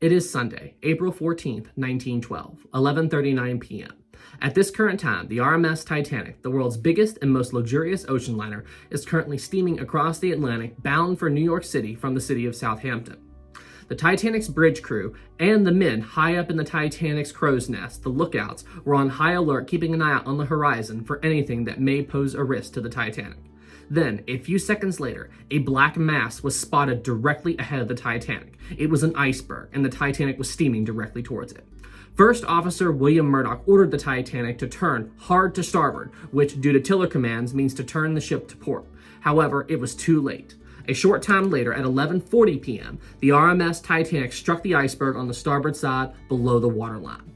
It is Sunday, April 14th, 1912, 11:39 p.m. At this current time, the RMS Titanic, the world's biggest and most luxurious ocean liner, is currently steaming across the Atlantic bound for New York City from the city of Southampton. The Titanic's bridge crew and the men high up in the Titanic's crow's nest, the lookouts, were on high alert, keeping an eye out on the horizon for anything that may pose a risk to the Titanic. Then, a few seconds later, a black mass was spotted directly ahead of the Titanic. It was an iceberg, and the Titanic was steaming directly towards it. First Officer William Murdoch ordered the Titanic to turn hard to starboard, which, due to tiller commands, means to turn the ship to port. However, it was too late. A short time later, at 11:40 p.m., the RMS Titanic struck the iceberg on the starboard side below the waterline.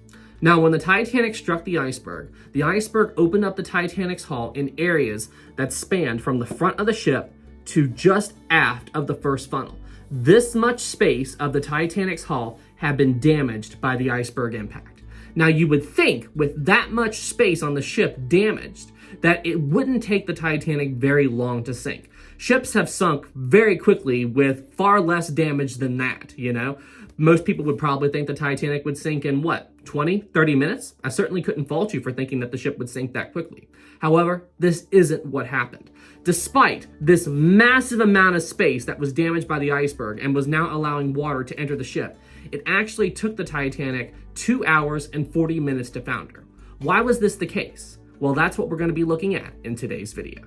Now, when the Titanic struck the iceberg opened up the Titanic's hull in areas that spanned from the front of the ship to just aft of the first funnel. This much space of the Titanic's hull had been damaged by the iceberg impact. Now, you would think with that much space on the ship damaged that it wouldn't take the Titanic very long to sink. Ships have sunk very quickly with far less damage than that, you know? Most people would probably think the Titanic would sink in, 20, 30 minutes? I certainly couldn't fault you for thinking that the ship would sink that quickly. However, this isn't what happened. Despite this massive amount of space that was damaged by the iceberg and was now allowing water to enter the ship, it actually took the Titanic 2 hours and 40 minutes to founder. Why was this the case? Well, that's what we're going to be looking at in today's video.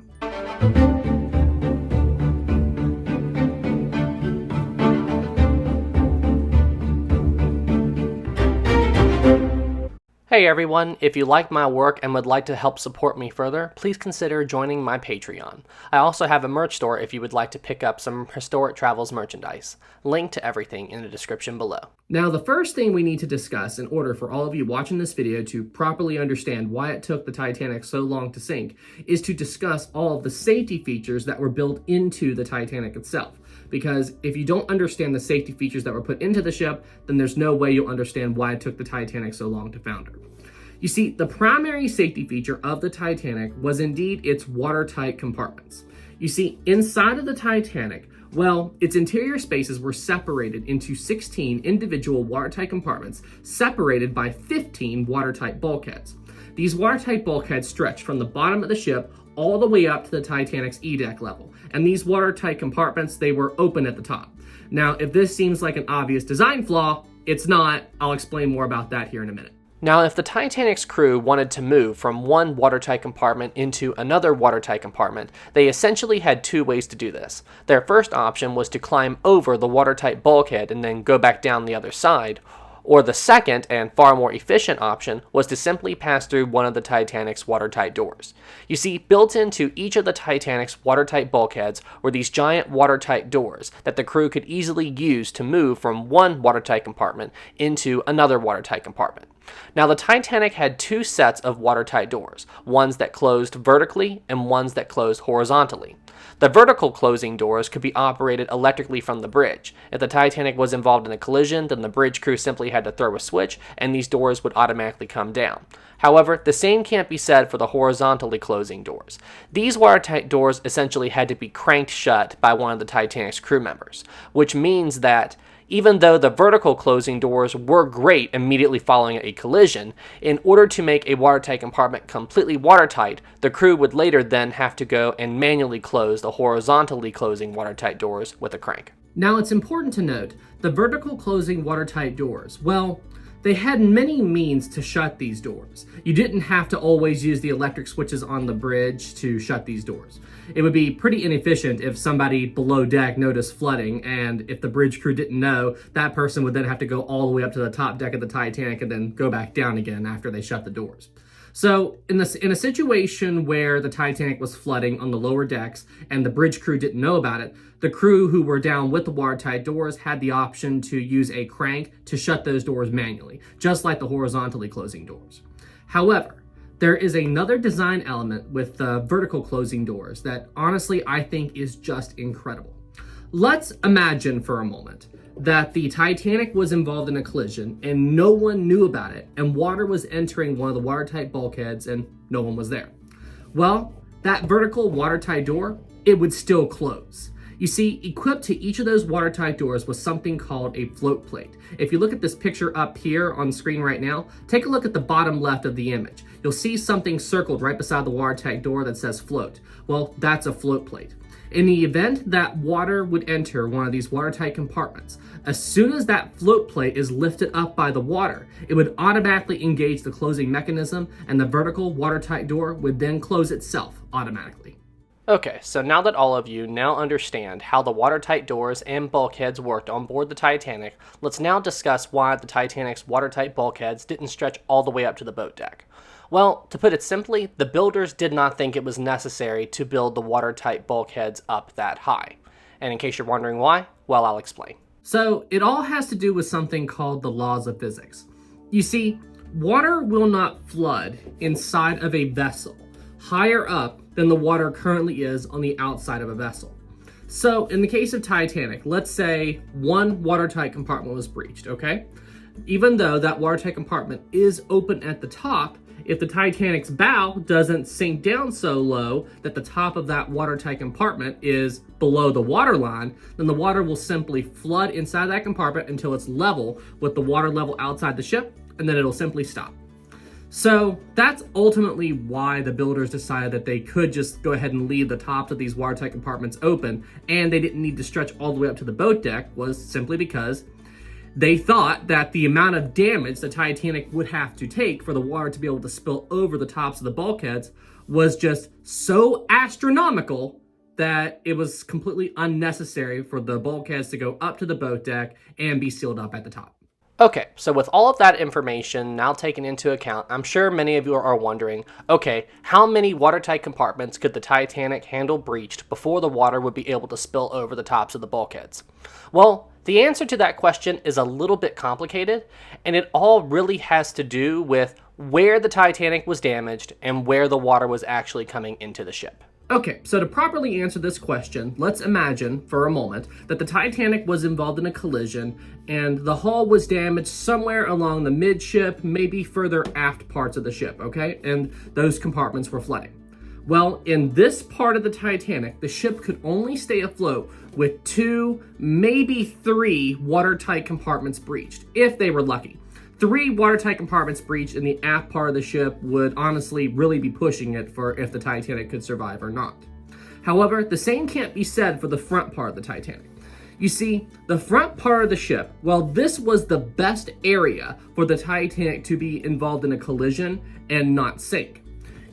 Hey everyone, if you like my work and would like to help support me further, please consider joining my Patreon. I also have a merch store if you would like to pick up some Historic Travels merchandise. Link to everything in the description below. Now, the first thing we need to discuss in order for all of you watching this video to properly understand why it took the Titanic so long to sink is to discuss all of the safety features that were built into the Titanic itself. Because if you don't understand the safety features that were put into the ship, then there's no way you'll understand why it took the Titanic so long to founder. You see, the primary safety feature of the Titanic was indeed its watertight compartments. You see, inside of the Titanic, well, its interior spaces were separated into 16 individual watertight compartments, separated by 15 watertight bulkheads. These watertight bulkheads stretched from the bottom of the ship all the way up to the Titanic's E-deck level. And these watertight compartments, they were open at the top. Now, if this seems like an obvious design flaw, it's not. I'll explain more about that here in a minute. Now, if the Titanic's crew wanted to move from one watertight compartment into another watertight compartment, they essentially had two ways to do this. Their first option was to climb over the watertight bulkhead and then go back down the other side, or the second and far more efficient option was to simply pass through one of the Titanic's watertight doors. You see, built into each of the Titanic's watertight bulkheads were these giant watertight doors that the crew could easily use to move from one watertight compartment into another watertight compartment. Now, the Titanic had two sets of watertight doors, ones that closed vertically and ones that closed horizontally. The vertical closing doors could be operated electrically from the bridge. If the Titanic was involved in a collision, then the bridge crew simply had to throw a switch and these doors would automatically come down. However, the same can't be said for the horizontally closing doors. These watertight doors essentially had to be cranked shut by one of the Titanic's crew members, which means that even though the vertical closing doors were great immediately following a collision, in order to make a watertight compartment completely watertight, the crew would later then have to go and manually close the horizontally closing watertight doors with a crank. Now, it's important to note, the vertical closing watertight doors, well, they had many means to shut these doors. You didn't have to always use the electric switches on the bridge to shut these doors. It would be pretty inefficient if somebody below deck noticed flooding, and if the bridge crew didn't know, that person would then have to go all the way up to the top deck of the Titanic and then go back down again after they shut the doors. So in a situation where the Titanic was flooding on the lower decks and the bridge crew didn't know about it, the crew who were down with the watertight doors had the option to use a crank to shut those doors manually, just like the horizontally closing doors. However, there is another design element with the vertical closing doors that honestly I think is just incredible. Let's imagine for a moment that the Titanic was involved in a collision and no one knew about it, and water was entering one of the watertight bulkheads and no one was there. Well, that vertical watertight door, it would still close. You see, equipped to each of those watertight doors was something called a float plate. If you look at this picture up here on screen right now, take a look at the bottom left of the image. You'll see something circled right beside the watertight door that says float. Well, that's a float plate. In the event that water would enter one of these watertight compartments, as soon as that float plate is lifted up by the water, it would automatically engage the closing mechanism, and the vertical watertight door would then close itself automatically. Okay, so now that all of you now understand how the watertight doors and bulkheads worked on board the Titanic, let's now discuss why the Titanic's watertight bulkheads didn't stretch all the way up to the boat deck. Well, to put it simply, the builders did not think it was necessary to build the watertight bulkheads up that high. And in case you're wondering why, well, I'll explain. So, it all has to do with something called the laws of physics. You see, water will not flood inside of a vessel higher up than the water currently is on the outside of a vessel. So in the case of Titanic, let's say one watertight compartment was breached, okay? Even though that watertight compartment is open at the top, if the Titanic's bow doesn't sink down so low that the top of that watertight compartment is below the water line, then the water will simply flood inside that compartment until it's level with the water level outside the ship, and then it'll simply stop. So that's ultimately why the builders decided that they could just go ahead and leave the tops of these watertight compartments open, and they didn't need to stretch all the way up to the boat deck, was simply because they thought that the amount of damage the Titanic would have to take for the water to be able to spill over the tops of the bulkheads was just so astronomical that it was completely unnecessary for the bulkheads to go up to the boat deck and be sealed up at the top. Okay, so with all of that information now taken into account, I'm sure many of you are wondering, okay, how many watertight compartments could the Titanic handle breached before the water would be able to spill over the tops of the bulkheads? Well, the answer to that question is a little bit complicated, and it all really has to do with where the Titanic was damaged and where the water was actually coming into the ship. Okay, so to properly answer this question, let's imagine for a moment that the Titanic was involved in a collision and the hull was damaged somewhere along the midship, maybe further aft parts of the ship, okay? And those compartments were flooding. Well, in this part of the Titanic, the ship could only stay afloat with 2, maybe 3 watertight compartments breached, if they were lucky. 3 watertight compartments breached in the aft part of the ship would honestly really be pushing it for if the Titanic could survive or not. However, the same can't be said for the front part of the Titanic. You see, the front part of the ship, well, this was the best area for the Titanic to be involved in a collision and not sink.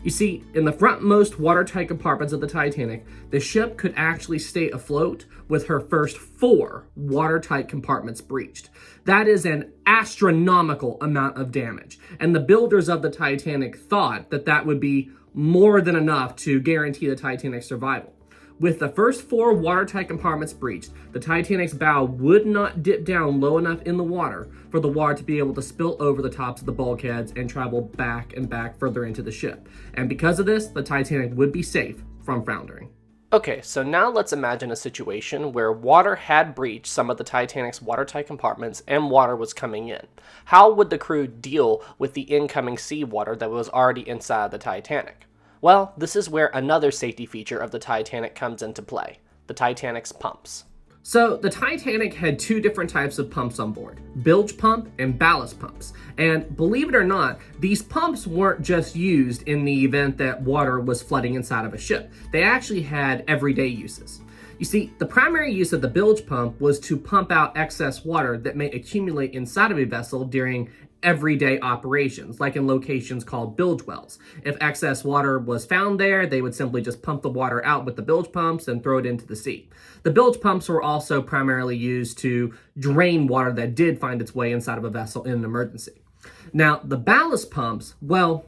You see, in the frontmost watertight compartments of the Titanic, the ship could actually stay afloat with her first 4 watertight compartments breached. That is an astronomical amount of damage, and the builders of the Titanic thought that that would be more than enough to guarantee the Titanic's survival. With the first 4 watertight compartments breached, the Titanic's bow would not dip down low enough in the water for the water to be able to spill over the tops of the bulkheads and travel back and back further into the ship. And because of this, the Titanic would be safe from foundering. Okay, so now let's imagine a situation where water had breached some of the Titanic's watertight compartments and water was coming in. How would the crew deal with the incoming seawater that was already inside the Titanic? Well, this is where another safety feature of the Titanic comes into play, the Titanic's pumps. So the Titanic had 2 different types of pumps on board, bilge pump and ballast pumps. And believe it or not, these pumps weren't just used in the event that water was flooding inside of a ship. They actually had everyday uses. You see, the primary use of the bilge pump was to pump out excess water that may accumulate inside of a vessel during everyday operations, like in locations called bilge wells. If excess water was found there, they would simply just pump the water out with the bilge pumps and throw it into the sea. The bilge pumps were also primarily used to drain water that did find its way inside of a vessel in an emergency. Now, the ballast pumps, well,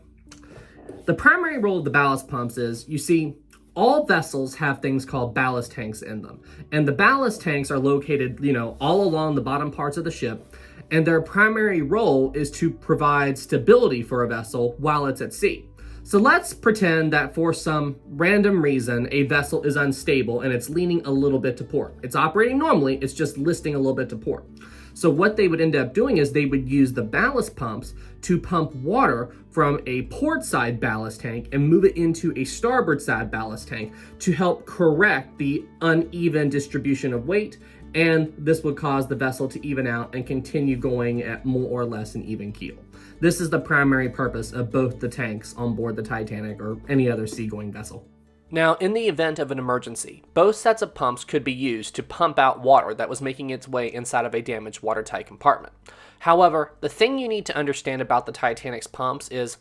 the primary role of the ballast pumps is, you see, all vessels have things called ballast tanks in them. And the ballast tanks are located, all along the bottom parts of the ship. And their primary role is to provide stability for a vessel while it's at sea. So let's pretend that for some random reason, a vessel is unstable and it's leaning a little bit to port. It's operating normally, it's just listing a little bit to port. So what they would end up doing is they would use the ballast pumps to pump water from a port side ballast tank and move it into a starboard side ballast tank to help correct the uneven distribution of weight, and this would cause the vessel to even out and continue going at more or less an even keel. This is the primary purpose of both the tanks on board the Titanic or any other seagoing vessel. Now, in the event of an emergency, both sets of pumps could be used to pump out water that was making its way inside of a damaged watertight compartment. However, the thing you need to understand about the Titanic's pumps is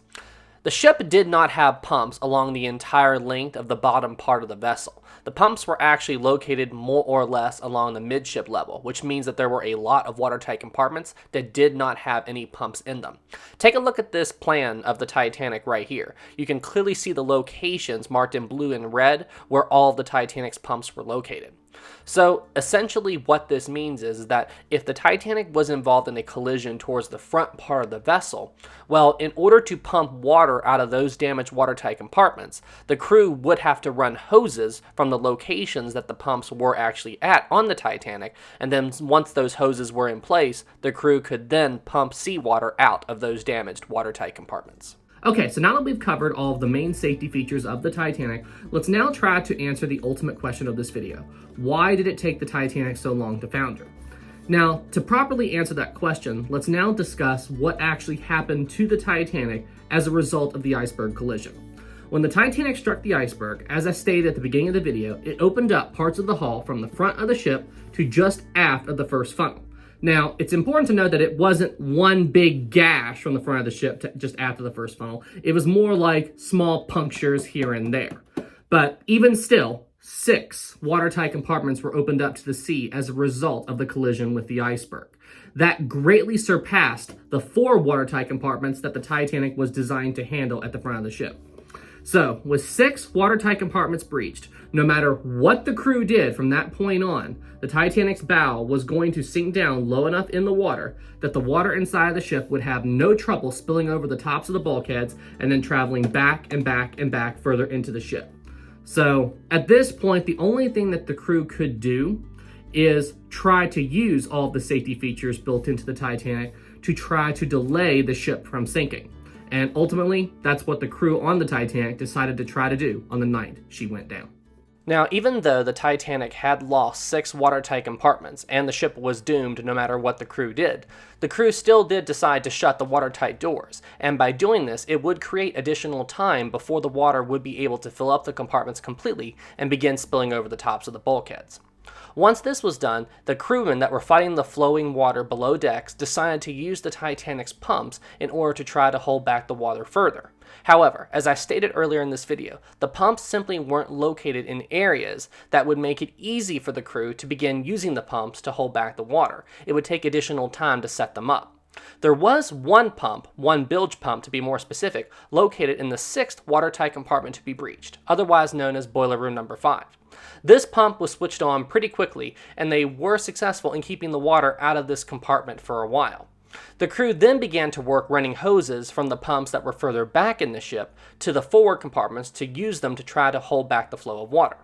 the ship did not have pumps along the entire length of the bottom part of the vessel. The pumps were actually located more or less along the midship level, which means that there were a lot of watertight compartments that did not have any pumps in them. Take a look at this plan of the Titanic right here. You can clearly see the locations marked in blue and red where all of the Titanic's pumps were located. So essentially what this means is that if the Titanic was involved in a collision towards the front part of the vessel, well, in order to pump water out of those damaged watertight compartments, the crew would have to run hoses from the locations that the pumps were actually at on the Titanic, and then once those hoses were in place, the crew could then pump seawater out of those damaged watertight compartments. Okay, so now that we've covered all of the main safety features of the Titanic, let's now try to answer the ultimate question of this video. Why did it take the Titanic so long to founder? Now, to properly answer that question, let's now discuss what actually happened to the Titanic as a result of the iceberg collision. When the Titanic struck the iceberg, as I stated at the beginning of the video, it opened up parts of the hull from the front of the ship to just aft of the first funnel. Now, it's important to note that it wasn't one big gash from the front of the ship to just after the first funnel. It was more like small punctures here and there. But even still, 6 watertight compartments were opened up to the sea as a result of the collision with the iceberg. That greatly surpassed the 4 watertight compartments that the Titanic was designed to handle at the front of the ship. So, with 6 watertight compartments breached, no matter what the crew did from that point on, the Titanic's bow was going to sink down low enough in the water that the water inside of the ship would have no trouble spilling over the tops of the bulkheads and then traveling back and back and back further into the ship. So, at this point, the only thing that the crew could do is try to use all of the safety features built into the Titanic to try to delay the ship from sinking. And ultimately, that's what the crew on the Titanic decided to try to do on the night she went down. Now, even though the Titanic had lost 6 watertight compartments and the ship was doomed no matter what the crew did, the crew still did decide to shut the watertight doors, and by doing this, it would create additional time before the water would be able to fill up the compartments completely and begin spilling over the tops of the bulkheads. Once this was done, the crewmen that were fighting the flowing water below decks decided to use the Titanic's pumps in order to try to hold back the water further. However, as I stated earlier in this video, the pumps simply weren't located in areas that would make it easy for the crew to begin using the pumps to hold back the water. It would take additional time to set them up. There was one pump, one bilge pump to be more specific, located in the 6th watertight compartment to be breached, otherwise known as boiler room number 5. This pump was switched on pretty quickly, and they were successful in keeping the water out of this compartment for a while. The crew then began to work running hoses from the pumps that were further back in the ship to the forward compartments to use them to try to hold back the flow of water.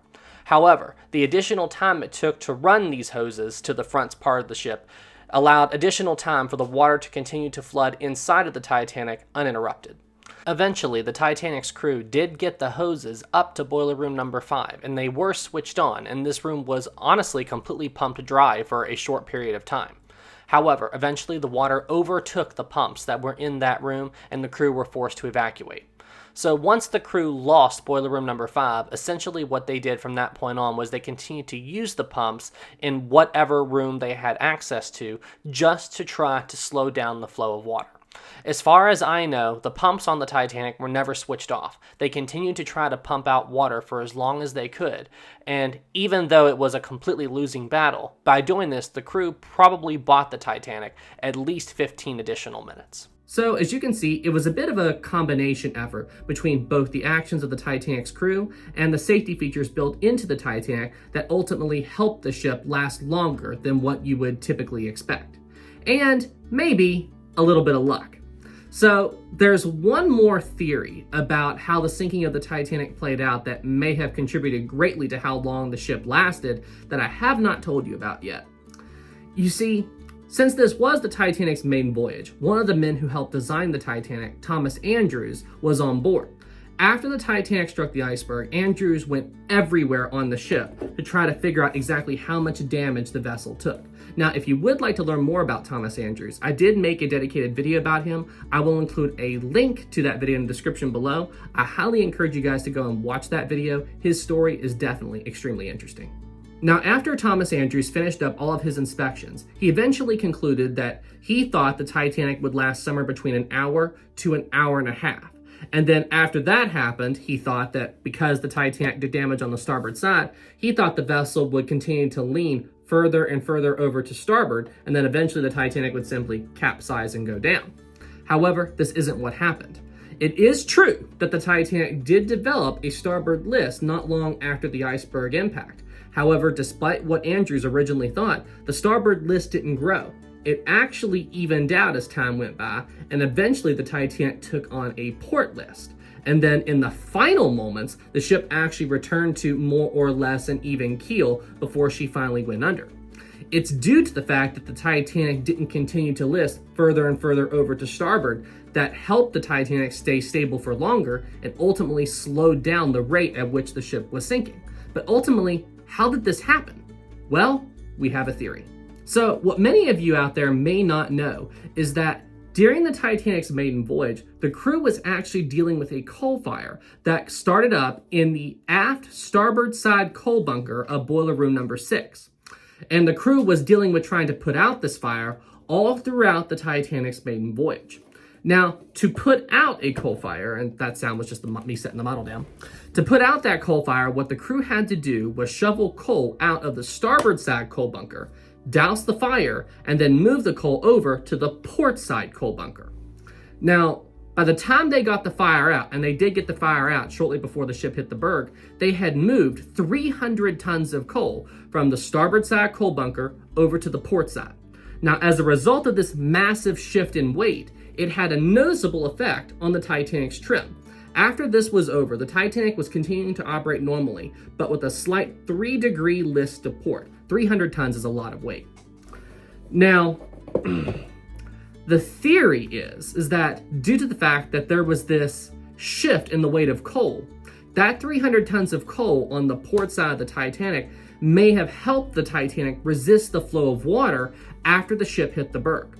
However, the additional time it took to run these hoses to the front part of the ship allowed additional time for the water to continue to flood inside of the Titanic uninterrupted. Eventually, the Titanic's crew did get the hoses up to boiler room number 5, and they were switched on, and this room was honestly completely pumped dry for a short period of time. However, eventually the water overtook the pumps that were in that room, and the crew were forced to evacuate. So once the crew lost boiler room number 5, essentially what they did from that point on was they continued to use the pumps in whatever room they had access to, just to try to slow down the flow of water. As far as I know, the pumps on the Titanic were never switched off. They continued to try to pump out water for as long as they could, and even though it was a completely losing battle, by doing this, the crew probably bought the Titanic at least 15 additional minutes. So, as you can see, it was a bit of a combination effort between both the actions of the Titanic's crew and the safety features built into the Titanic that ultimately helped the ship last longer than what you would typically expect. And maybe a little bit of luck. So there's one more theory about how the sinking of the Titanic played out that may have contributed greatly to how long the ship lasted that I have not told you about yet. You see, Since this was the Titanic's maiden voyage, one of the men who helped design the Titanic, Thomas Andrews, was on board. After the Titanic struck the iceberg, Andrews went everywhere on the ship to try to figure out exactly how much damage the vessel took. Now, if you would like to learn more about Thomas Andrews, I did make a dedicated video about him. I will include a link to that video in the description below. I highly encourage you guys to go and watch that video. His story is definitely extremely interesting. Now, after Thomas Andrews finished up all of his inspections, he eventually concluded that he thought the Titanic would last somewhere between an hour to an hour and a half. And then after that happened, he thought that because the Titanic did damage on the starboard side, he thought the vessel would continue to lean further and further over to starboard, and then eventually the Titanic would simply capsize and go down. However, this isn't what happened. It is true that the Titanic did develop a starboard list not long after the iceberg impact. However, despite what Andrews originally thought, the starboard list didn't grow. It actually evened out as time went by, and eventually the Titanic took on a port list. And then in the final moments, the ship actually returned to more or less an even keel before she finally went under. It's due to the fact that the Titanic didn't continue to list further and further over to starboard that helped the Titanic stay stable for longer and ultimately slowed down the rate at which the ship was sinking. But ultimately, how did this happen? Well, we have a theory. So what many of you out there may not know is that during the Titanic's maiden voyage, the crew was actually dealing with a coal fire that started up in the aft starboard side coal bunker of boiler room number 6. And the crew was dealing with trying to put out this fire all throughout the Titanic's maiden voyage. Now, to put out a coal fire, and that sound was just me setting the model down, to put out that coal fire, what the crew had to do was shovel coal out of the starboard side coal bunker, douse the fire, and then move the coal over to the port side coal bunker. Now, by the time they got the fire out, and they did get the fire out shortly before the ship hit the berg, they had moved 300 tons of coal from the starboard side coal bunker over to the port side. Now, as a result of this massive shift in weight, it had a noticeable effect on the Titanic's trim. After this was over, the Titanic was continuing to operate normally, but with a slight 3-degree list to port. 300 tons is a lot of weight. Now, the theory is that due to the fact that there was this shift in the weight of coal, that 300 tons of coal on the port side of the Titanic may have helped the Titanic resist the flow of water after the ship hit the berg.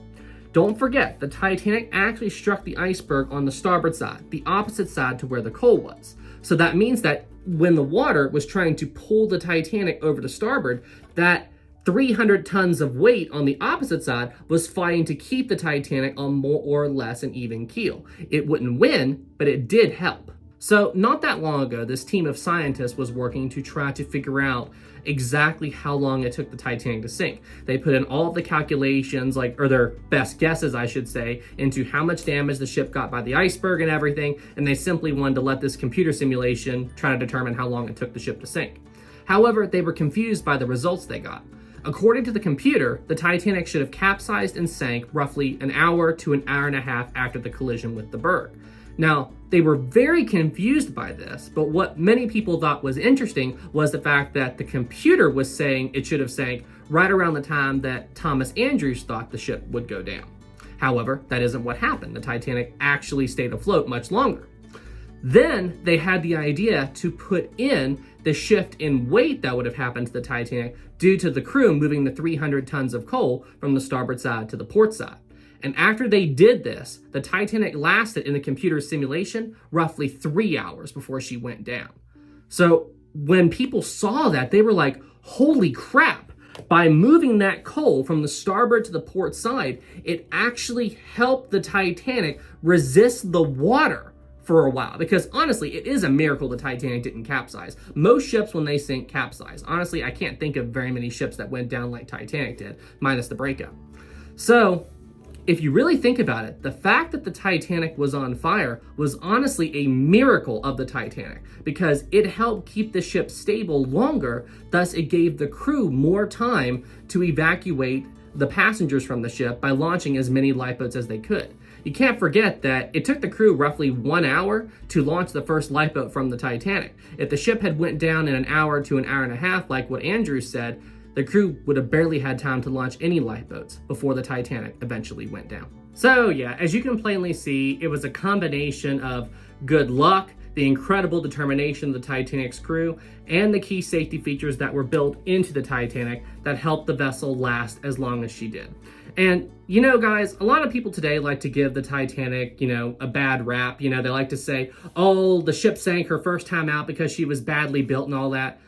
Don't forget, the Titanic actually struck the iceberg on the starboard side, the opposite side to where the coal was. So that means that when the water was trying to pull the Titanic over to starboard, that 300 tons of weight on the opposite side was fighting to keep the Titanic on more or less an even keel. It wouldn't win, but it did help. So not that long ago, this team of scientists was working to try to figure out exactly how long it took the Titanic to sink. They put in all of the calculations, or their best guesses, I should say, into how much damage the ship got by the iceberg and everything, and they simply wanted to let this computer simulation try to determine how long it took the ship to sink. However, they were confused by the results they got. According to the computer, the Titanic should have capsized and sank roughly an hour to an hour and a half after the collision with the berg. Now, they were very confused by this, but what many people thought was interesting was the fact that the computer was saying it should have sank right around the time that Thomas Andrews thought the ship would go down. However, that isn't what happened. The Titanic actually stayed afloat much longer. Then they had the idea to put in the shift in weight that would have happened to the Titanic due to the crew moving the 300 tons of coal from the starboard side to the port side. And after they did this, the Titanic lasted in the computer simulation roughly 3 hours before she went down. So when people saw that, they were like, holy crap. By moving that coal from the starboard to the port side, it actually helped the Titanic resist the water for a while. Because honestly, it is a miracle the Titanic didn't capsize. Most ships, when they sink, capsize. Honestly, I can't think of very many ships that went down like Titanic did, minus the breakup. So if you really think about it, the fact that the Titanic was on fire was honestly a miracle of the Titanic because it helped keep the ship stable longer, thus it gave the crew more time to evacuate the passengers from the ship by launching as many lifeboats as they could. You can't forget that it took the crew roughly 1 hour to launch the first lifeboat from the Titanic. If the ship had went down in an hour to an hour and a half, like what Andrew said, the crew would have barely had time to launch any lifeboats before the Titanic eventually went down. So yeah, as you can plainly see, it was a combination of good luck, the incredible determination of the Titanic's crew, and the key safety features that were built into the Titanic that helped the vessel last as long as she did. And you know, guys, a lot of people today like to give the Titanic, a bad rap. They like to say, oh, the ship sank her first time out because she was badly built and all that.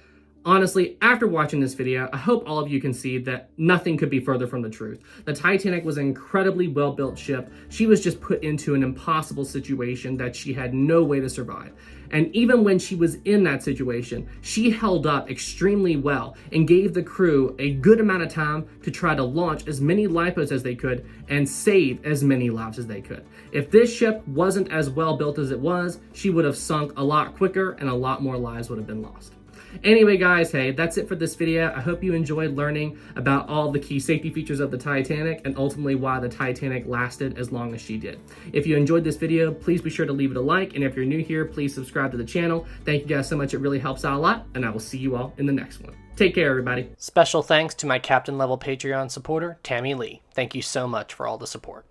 Honestly, after watching this video, I hope all of you can see that nothing could be further from the truth. The Titanic was an incredibly well-built ship. She was just put into an impossible situation that she had no way to survive. And even when she was in that situation, she held up extremely well and gave the crew a good amount of time to try to launch as many lifeboats as they could and save as many lives as they could. If this ship wasn't as well built as it was, she would have sunk a lot quicker and a lot more lives would have been lost. Anyway, guys, hey, that's it for this video. I hope you enjoyed learning about all the key safety features of the Titanic and ultimately why the Titanic lasted as long as she did. If you enjoyed this video, please be sure to leave it a like, and if you're new here, please subscribe to the channel. Thank you guys so much. It really helps out a lot, and I will see you all in the next one. Take care, everybody. Special thanks to my Captain level Patreon supporter, Tammy Lee. Thank you so much for all the support.